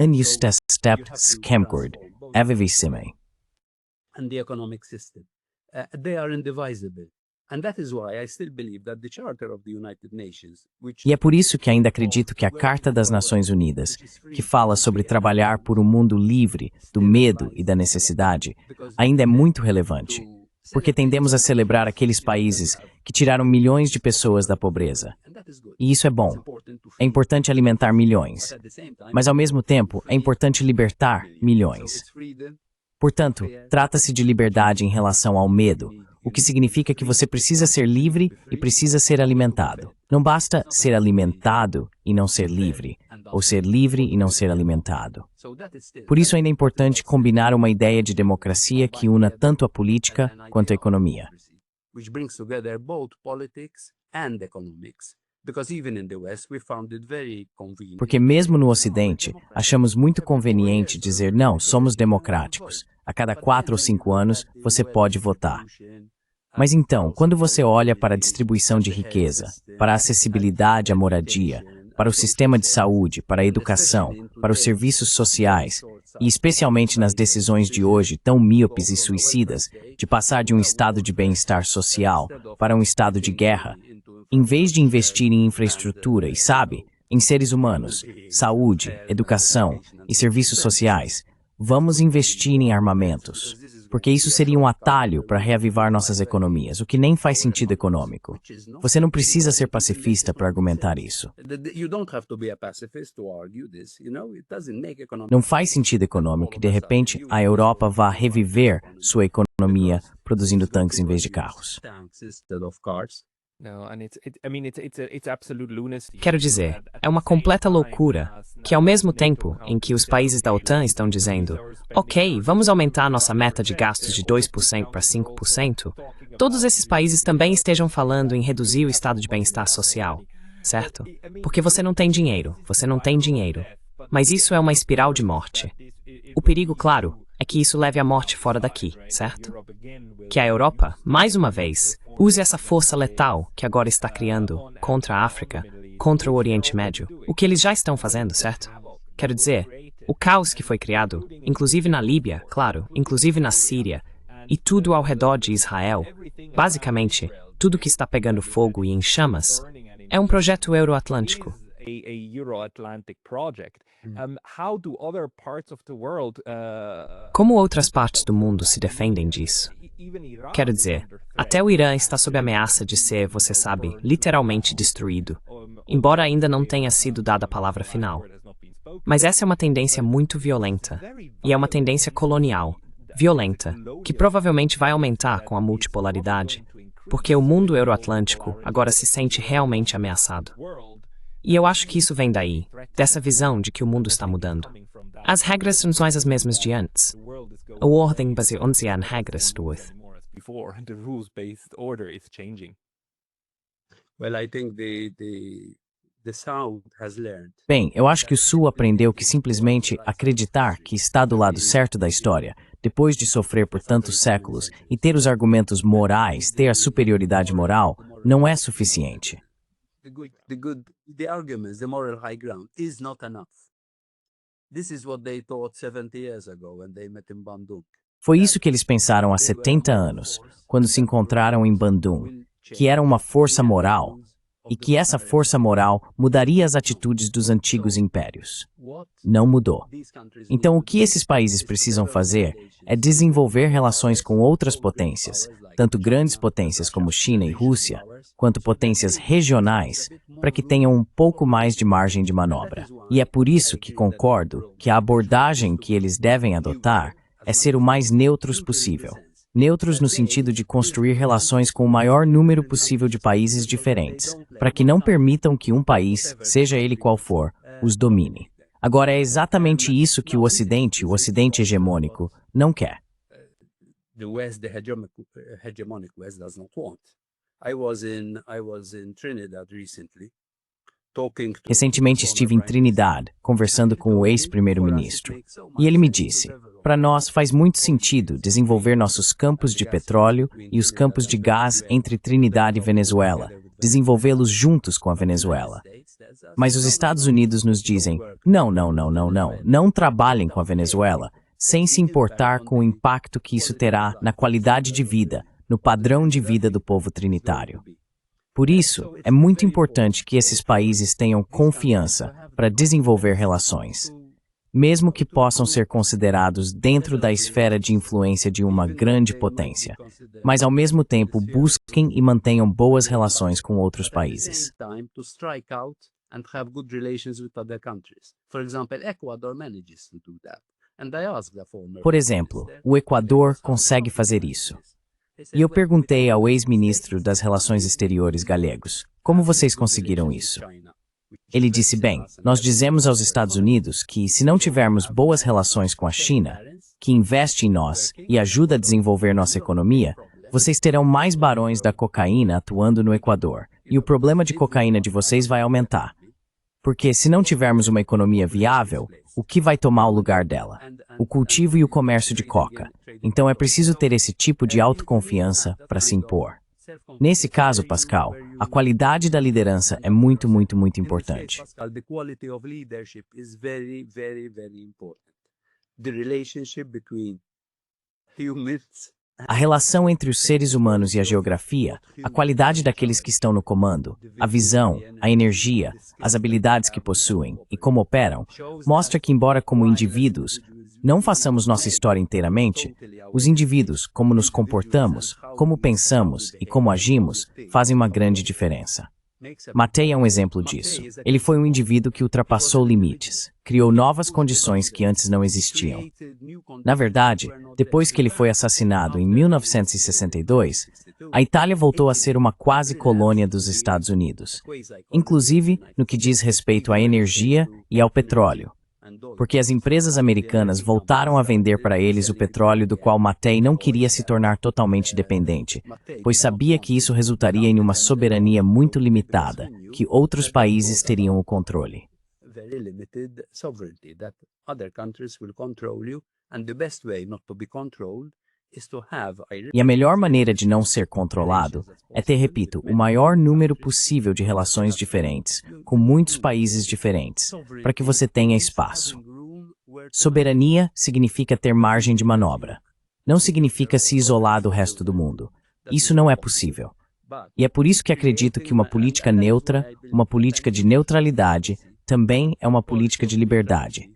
step skemgord, evivissime. And the economic system. They are indivisible. And that is why I still believe that the Charter of the United Nations, which E é por isso que ainda acredito que a Carta das Nações Unidas, que fala sobre trabalhar por um mundo livre do medo e da necessidade, ainda é muito relevante, porque tendemos a celebrar aqueles países que tiraram milhões de pessoas da pobreza. E isso é bom. É importante alimentar milhões. Mas, ao mesmo tempo, é importante libertar milhões. Portanto, trata-se de liberdade em relação ao medo, o que significa que você precisa ser livre e precisa ser alimentado. Não basta ser alimentado e não ser livre, ou ser livre e não ser alimentado. Por isso ainda é importante combinar uma ideia de democracia que una tanto a política quanto a economia. Porque mesmo no Ocidente, achamos muito conveniente dizer não, somos democráticos. A cada 4 ou 5 anos, você pode votar. Mas então, quando você olha para a distribuição de riqueza, para a acessibilidade à moradia, para o sistema de saúde, para a educação, para os serviços sociais, e especialmente nas decisões de hoje tão míopes e suicidas, de passar de um estado de bem-estar social para um estado de guerra, em vez de investir em infraestrutura e, sabe, em seres humanos, saúde, educação e serviços sociais, vamos investir em armamentos, porque isso seria um atalho para reavivar nossas economias, o que nem faz sentido econômico. Você não precisa ser pacifista para argumentar isso. Não faz sentido econômico que, de repente, a Europa vá reviver sua economia produzindo tanques em vez de carros. Quero dizer, é uma completa loucura que, ao mesmo tempo em que os países da OTAN estão dizendo ok, vamos aumentar nossa meta de gastos de 2% para 5%, todos esses países também estejam falando em reduzir o estado de bem-estar social, certo? Porque você não tem dinheiro. Mas isso é uma espiral de morte. O perigo, claro, é que isso leve à morte fora daqui, certo? Que a Europa, mais uma vez, use essa força letal que agora está criando contra a África, contra o Oriente Médio, o que eles já estão fazendo, certo? Quero dizer, o caos que foi criado, inclusive na Líbia, claro, inclusive na Síria, e tudo ao redor de Israel, basicamente, tudo que está pegando fogo e em chamas, é um projeto euroatlântico. Como outras partes do mundo se defendem disso? Quero dizer, até o Irã está sob ameaça de ser, você sabe, literalmente destruído, embora ainda não tenha sido dada a palavra final. Mas essa é uma tendência muito violenta, e é uma tendência colonial, violenta, que provavelmente vai aumentar com a multipolaridade, porque o mundo euroatlântico agora se sente realmente ameaçado. E eu acho que isso vem daí, dessa visão de que o mundo está mudando. As regras são mais as mesmas de antes. A ordem baseia-se em regras todas. The rules-based order is changing. Well, I think the South has learned. Bem, eu acho que o Sul aprendeu que simplesmente acreditar que está do lado certo da história, depois de sofrer por tantos séculos e ter os argumentos morais, ter a superioridade moral, não é suficiente. The arguments, the moral high ground is not enough. This is what they thought 70 years ago when they met in Bandung. Foi isso que eles pensaram há 70 anos, quando se encontraram em Bandung, que era uma força moral, e que essa força moral mudaria as atitudes dos antigos impérios. Não mudou. Então, o que esses países precisam fazer é desenvolver relações com outras potências, tanto grandes potências como China e Rússia, quanto potências regionais, para que tenham um pouco mais de margem de manobra. E é por isso que concordo que a abordagem que eles devem adotar é ser o mais neutros possível. Neutros no sentido de construir relações com o maior número possível de países diferentes, para que não permitam que um país, seja ele qual for, os domine. Agora, é exatamente isso que o Ocidente hegemônico, não quer. The West, the hegemonic West does not want. I was in Trinidad recently. Recentemente estive em Trinidad, conversando com o ex-primeiro-ministro. E ele me disse, para nós faz muito sentido desenvolver nossos campos de petróleo e os campos de gás entre Trinidad e Venezuela, desenvolvê-los juntos com a Venezuela. Mas os Estados Unidos nos dizem, não trabalhem com a Venezuela, sem se importar com o impacto que isso terá na qualidade de vida, no padrão de vida do povo trinitário. Por isso, é muito importante que esses países tenham confiança para desenvolver relações, mesmo que possam ser considerados dentro da esfera de influência de uma grande potência, mas ao mesmo tempo busquem e mantenham boas relações com outros países. Por exemplo, o Equador consegue fazer isso. E eu perguntei ao ex-ministro das Relações Exteriores galegos, como vocês conseguiram isso? Ele disse, bem, nós dizemos aos Estados Unidos que, se não tivermos boas relações com a China, que investe em nós e ajuda a desenvolver nossa economia, vocês terão mais barões da cocaína atuando no Equador, e o problema de cocaína de vocês vai aumentar. Porque, se não tivermos uma economia viável, o que vai tomar o lugar dela? O cultivo e o comércio de coca. Então é preciso ter esse tipo de autoconfiança para se impor. Nesse caso, Pascal, a qualidade da liderança é muito importante. A relação entre os seres humanos e a geografia, a qualidade daqueles que estão no comando, a visão, a energia, as habilidades que possuem e como operam, mostra que, embora como indivíduos não façamos nossa história inteiramente, os indivíduos, como nos comportamos, como pensamos e como agimos, fazem uma grande diferença. Mattei é um exemplo disso. Ele foi um indivíduo que ultrapassou limites, criou novas condições que antes não existiam. Na verdade, depois que ele foi assassinado em 1962, a Itália voltou a ser uma quase colônia dos Estados Unidos, inclusive no que diz respeito à energia e ao petróleo, porque as empresas americanas voltaram a vender para eles o petróleo do qual Mattei não queria se tornar totalmente dependente, pois sabia que isso resultaria em uma soberania muito limitada, que outros países teriam o controle. E a melhor maneira de não ser controlado é ter, repito, o maior número possível de relações diferentes, com muitos países diferentes, para que você tenha espaço. Soberania significa ter margem de manobra. Não significa se isolar do resto do mundo. Isso não é possível. E é por isso que acredito que uma política neutra, uma política de neutralidade, também é uma política de liberdade.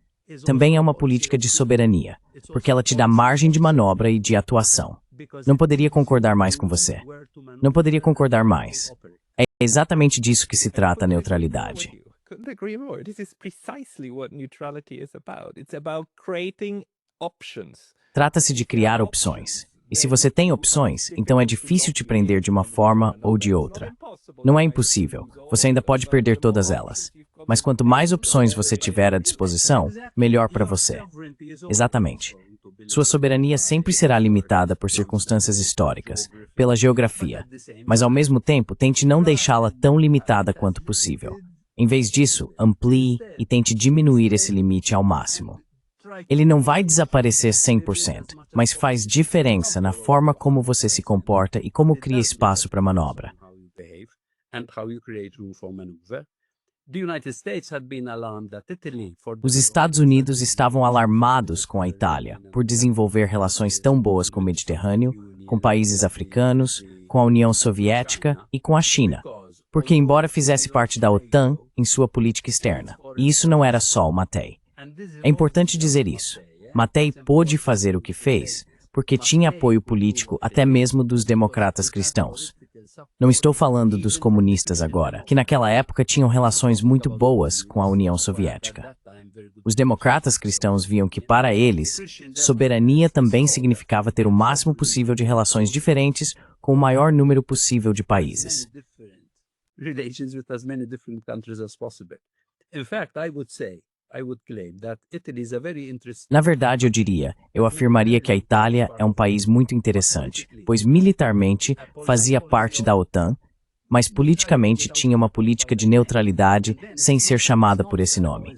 Também é uma política de soberania, porque ela te dá margem de manobra e de atuação. Não poderia concordar mais com você. Não poderia concordar mais. É exatamente disso que se trata a neutralidade. Couldn't agree more. This is precisely what neutrality is about. It's about creating options. Trata-se de criar opções. E se você tem opções, então é difícil te prender de uma forma ou de outra. Não é impossível. Você ainda pode perder todas elas. Mas quanto mais opções você tiver à disposição, melhor para você. Exatamente. Sua soberania sempre será limitada por circunstâncias históricas, pela geografia, mas ao mesmo tempo tente não deixá-la tão limitada quanto possível. Em vez disso, amplie e tente diminuir esse limite ao máximo. Ele não vai desaparecer 100%, mas faz diferença na forma como você se comporta e como cria espaço para manobra. Os Estados Unidos estavam alarmados com a Itália por desenvolver relações tão boas com o Mediterrâneo, com países africanos, com a União Soviética e com a China, porque embora fizesse parte da OTAN em sua política externa, e isso não era só o Mattei. É importante dizer isso. Mattei pôde fazer o que fez porque tinha apoio político até mesmo dos democratas cristãos. Não estou falando dos comunistas agora, que naquela época tinham relações muito boas com a União Soviética. Os democratas cristãos viam que, para eles, soberania também significava ter o máximo possível de relações diferentes com o maior número possível de países. Na verdade, eu afirmaria que a Itália é um país muito interessante, pois militarmente fazia parte da OTAN, mas politicamente tinha uma política de neutralidade sem ser chamada por esse nome.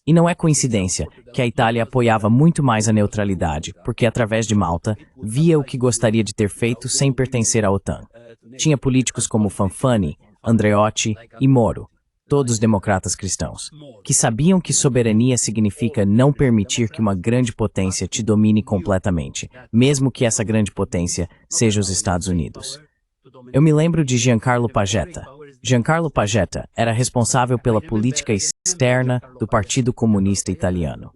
E não é coincidência que a Itália apoiava muito mais a neutralidade, porque através de Malta via o que gostaria de ter feito sem pertencer à OTAN. Tinha políticos como Fanfani, Andreotti e Moro, todos democratas cristãos, que sabiam que soberania significa não permitir que uma grande potência te domine completamente, mesmo que essa grande potência seja os Estados Unidos. Eu me lembro de Giancarlo Pagetta. Giancarlo Pagetta era responsável pela política externa do Partido Comunista Italiano.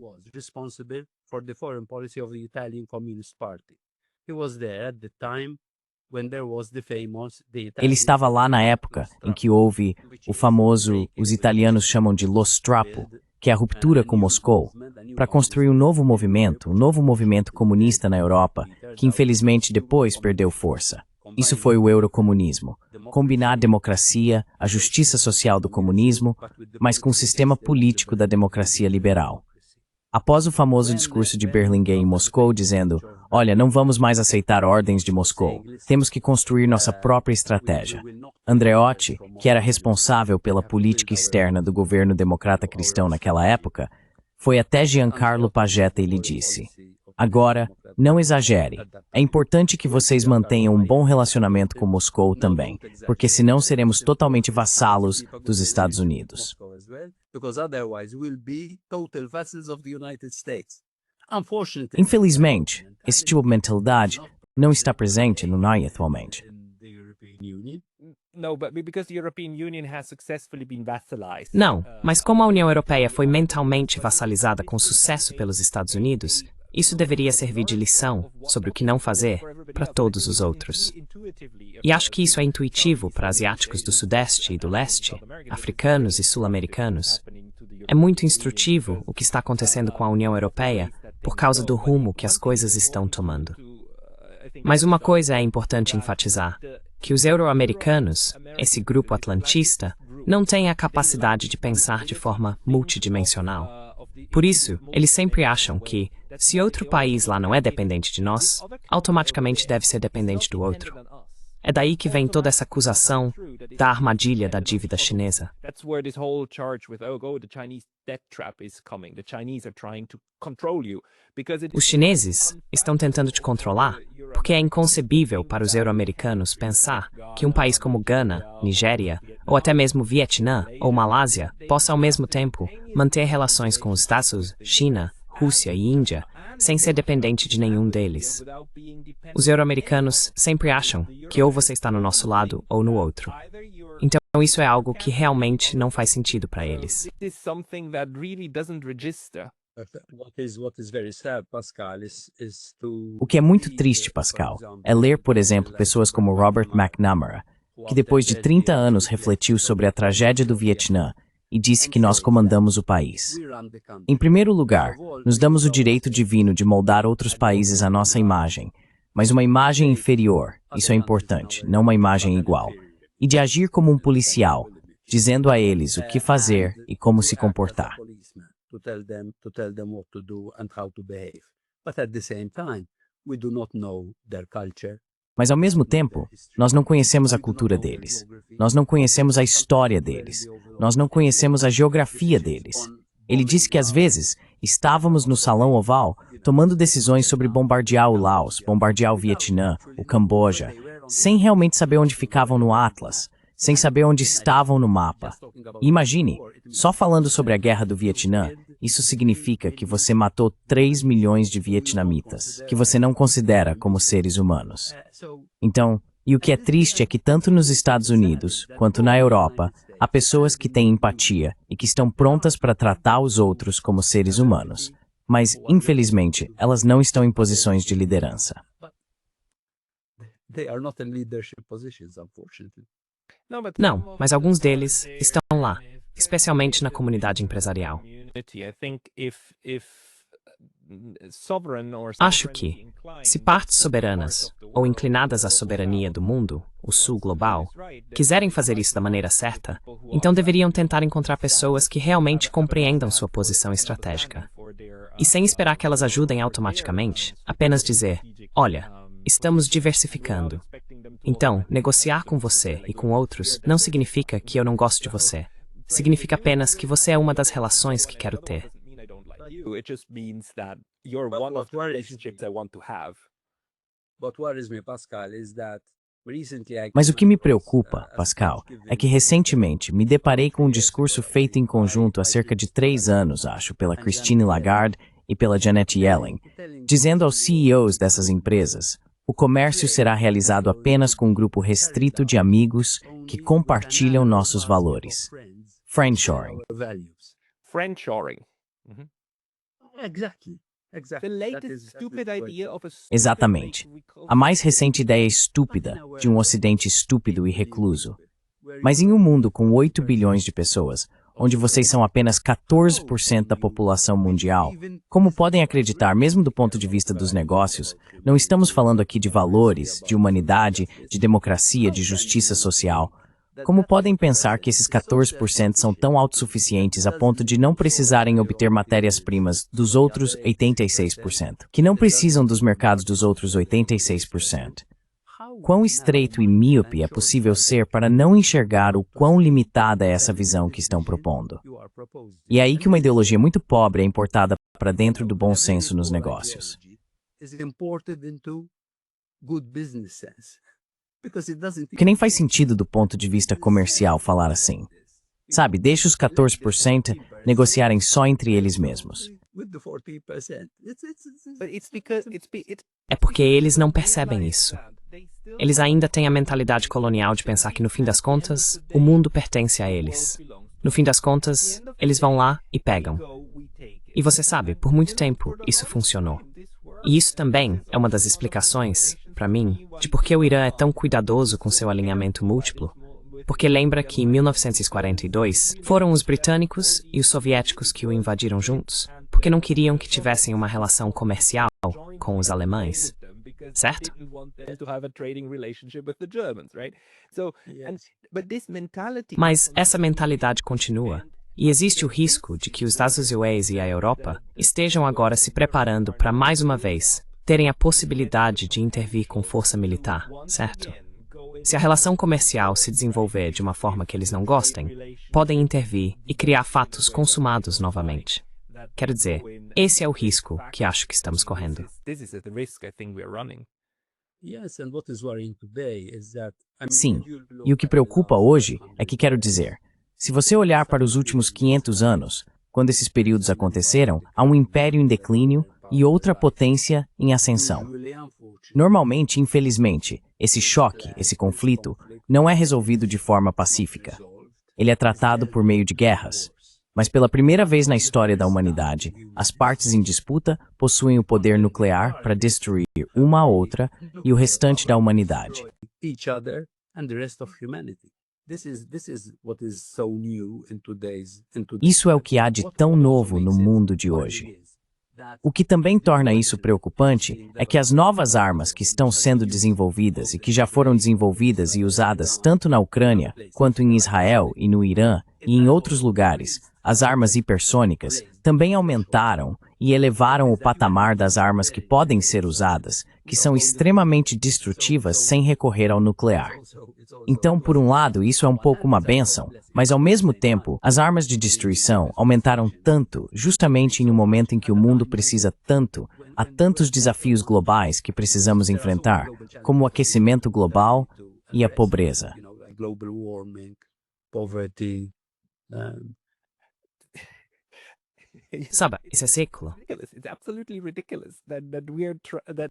Ele estava lá na época em que houve o famoso, os italianos chamam de Lo Strappo, que é a ruptura com Moscou, para construir um novo movimento comunista na Europa, que infelizmente depois perdeu força. Isso foi o eurocomunismo. Combinar a democracia, a justiça social do comunismo, mas com o sistema político da democracia liberal. Após o famoso discurso de Berlinguer em Moscou dizendo, olha, não vamos mais aceitar ordens de Moscou, temos que construir nossa própria estratégia. Andreotti, que era responsável pela política externa do governo democrata cristão naquela época, foi até Giancarlo Pagetta e lhe disse, agora, não exagere, é importante que vocês mantenham um bom relacionamento com Moscou também, porque senão seremos totalmente vassalos dos Estados Unidos. Infelizmente, esse tipo de mentalidade não está presente no NAI atualmente. Não, mas como a União Europeia foi mentalmente vassalizada com sucesso pelos Estados Unidos, isso deveria servir de lição sobre o que não fazer para todos os outros. E acho que isso é intuitivo para asiáticos do Sudeste e do Leste, africanos e sul-americanos. É muito instrutivo o que está acontecendo com a União Europeia por causa do rumo que as coisas estão tomando. Mas uma coisa é importante enfatizar, que os euro-americanos, esse grupo atlantista, não têm a capacidade de pensar de forma multidimensional. Por isso, eles sempre acham que, se outro país lá não é dependente de nós, automaticamente deve ser dependente do outro. É daí que vem toda essa acusação da armadilha da dívida chinesa. Os chineses estão tentando te controlar porque é inconcebível para os euro-americanos pensar que um país como Gana, Nigéria, ou até mesmo Vietnã ou Malásia possa ao mesmo tempo manter relações com os Estados Unidos, China, Rússia e Índia, sem ser dependente de nenhum deles. Os euro-americanos sempre acham que ou você está no nosso lado ou no outro. Então isso é algo que realmente não faz sentido para eles. O que é muito triste, Pascal, é ler, por exemplo, pessoas como Robert McNamara, que depois de 30 anos refletiu sobre a tragédia do Vietnã e disse que nós comandamos o país. Em primeiro lugar, nos damos o direito divino de moldar outros países à nossa imagem, mas uma imagem inferior, isso é importante, não uma imagem igual, e de agir como um policial, dizendo a eles o que fazer e como se comportar. To tell them what to do and how to behave. But at the same time, we do not know their culture. Mas, ao mesmo tempo, nós não conhecemos a cultura deles. Nós não conhecemos a história deles. Nós não conhecemos a geografia deles. Ele disse que, às vezes, estávamos no Salão Oval tomando decisões sobre bombardear o Laos, bombardear o Vietnã, o Camboja, sem realmente saber onde ficavam no Atlas, sem saber onde estavam no mapa. E imagine, só falando sobre a guerra do Vietnã, isso significa que você matou 3 milhões de vietnamitas, que você não considera como seres humanos. Então, e o que é triste é que tanto nos Estados Unidos, quanto na Europa, há pessoas que têm empatia e que estão prontas para tratar os outros como seres humanos. Mas, infelizmente, elas não estão em posições de liderança. They are not in leadership positions, unfortunately. Não, mas alguns deles estão lá, especialmente na comunidade empresarial. Acho que, se partes soberanas, ou inclinadas à soberania do mundo, o sul global, quiserem fazer isso da maneira certa, então deveriam tentar encontrar pessoas que realmente compreendam sua posição estratégica. E sem esperar que elas ajudem automaticamente, apenas dizer, olha, estamos diversificando. Então, negociar com você e com outros não significa que eu não gosto de você. Significa apenas que você é uma das relações que quero ter. It just means that you're one of the relationships I want to have. But what worries me, Pascal, is that recently I Mas o que me preocupa, Pascal, é que recentemente me deparei com um discurso feito em conjunto há cerca de 3 anos, acho, pela Christine Lagarde e pela Janet Yellen, dizendo aos CEOs dessas empresas: o comércio será realizado apenas com um grupo restrito de amigos que compartilham nossos valores. Friendshoring. Friendshoring. Exactly. The latest stupid idea of a stupid Exatamente. nation we call A mais recente ideia estúpida de um ocidente estúpido e recluso. Mas em um mundo com 8 bilhões de pessoas, onde vocês são apenas 14% da população mundial, como podem acreditar, mesmo do ponto de vista dos negócios, não estamos falando aqui de valores, de humanidade, de democracia, de justiça social. Como podem pensar que esses 14% são tão autossuficientes a ponto de não precisarem obter matérias-primas dos outros 86%, que não precisam dos mercados dos outros 86%? Quão estreito e míope é possível ser para não enxergar o quão limitada é essa visão que estão propondo? E é aí que uma ideologia muito pobre é importada para dentro do bom senso nos negócios. Que nem faz sentido do ponto de vista comercial falar assim. Sabe, deixa os 14% negociarem só entre eles mesmos. É porque eles não percebem isso. Eles ainda têm a mentalidade colonial de pensar que, no fim das contas, o mundo pertence a eles. No fim das contas, eles vão lá e pegam. E você sabe, por muito tempo, isso funcionou. E isso também é uma das explicações, para mim, de por que o Irã é tão cuidadoso com seu alinhamento múltiplo. Porque lembra que em 1942 foram os britânicos e os soviéticos que o invadiram juntos, porque não queriam que tivessem uma relação comercial com os alemães. Certo? Mas essa mentalidade continua. E existe o risco de que os Estados Unidos e a Europa estejam agora se preparando para, mais uma vez, terem a possibilidade de intervir com força militar, certo? Se a relação comercial se desenvolver de uma forma que eles não gostem, podem intervir e criar fatos consumados novamente. Quero dizer, esse é o risco que acho que estamos correndo. Sim, e o que preocupa hoje é que, quero dizer, se você olhar para os últimos 500 anos, quando esses períodos aconteceram, há um império em declínio e outra potência em ascensão. Normalmente, infelizmente, esse choque, esse conflito, não é resolvido de forma pacífica. Ele é tratado por meio de guerras. Mas pela primeira vez na história da humanidade, as partes em disputa possuem o poder nuclear para destruir uma a outra e o restante da humanidade. Isso é o que há de tão novo no mundo de hoje. O que também torna isso preocupante é que as novas armas que estão sendo desenvolvidas e que já foram desenvolvidas e usadas tanto na Ucrânia quanto em Israel e no Irã e em outros lugares, as armas hipersônicas, também aumentaram e elevaram o patamar das armas que podem ser usadas, que são extremamente destrutivas sem recorrer ao nuclear. Então, por um lado, isso é um pouco uma bênção, mas ao mesmo tempo, as armas de destruição aumentaram tanto justamente em um momento em que o mundo precisa tanto, há tantos desafios globais que precisamos enfrentar, como o aquecimento global e a pobreza. Global warming, poverty. Sabe, isso é século. It's absolutely ridiculous that we are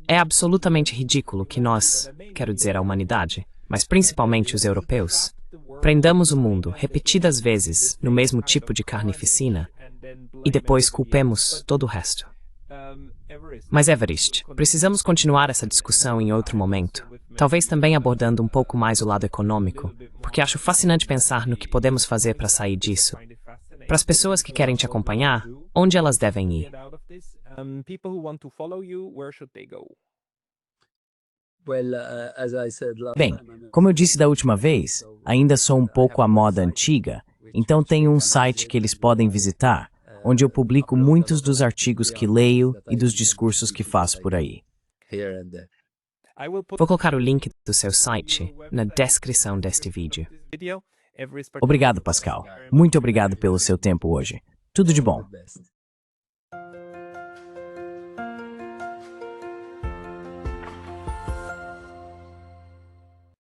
É absolutamente ridículo que nós, quero dizer a humanidade, mas principalmente os europeus, prendamos o mundo repetidas vezes no mesmo tipo de carnificina e depois culpemos todo o resto. Mas Everest, precisamos continuar essa discussão em outro momento, talvez também abordando um pouco mais o lado econômico, porque acho fascinante pensar no que podemos fazer para sair disso. Para as pessoas que querem te acompanhar, onde elas devem ir? people who want to follow you, where should they go? Well, as I said last Bem, time, como eu disse da última vez, ainda sou um pouco à moda antiga, então tenho um site que eles podem visitar, onde eu publico muitos dos artigos que leio e dos discursos que faço por aí. here and there. I will put Vou colocar o link do seu site na descrição deste vídeo. video. Everest Obrigado, Pascal. Muito obrigado pelo seu tempo hoje. Tudo de bom. Best.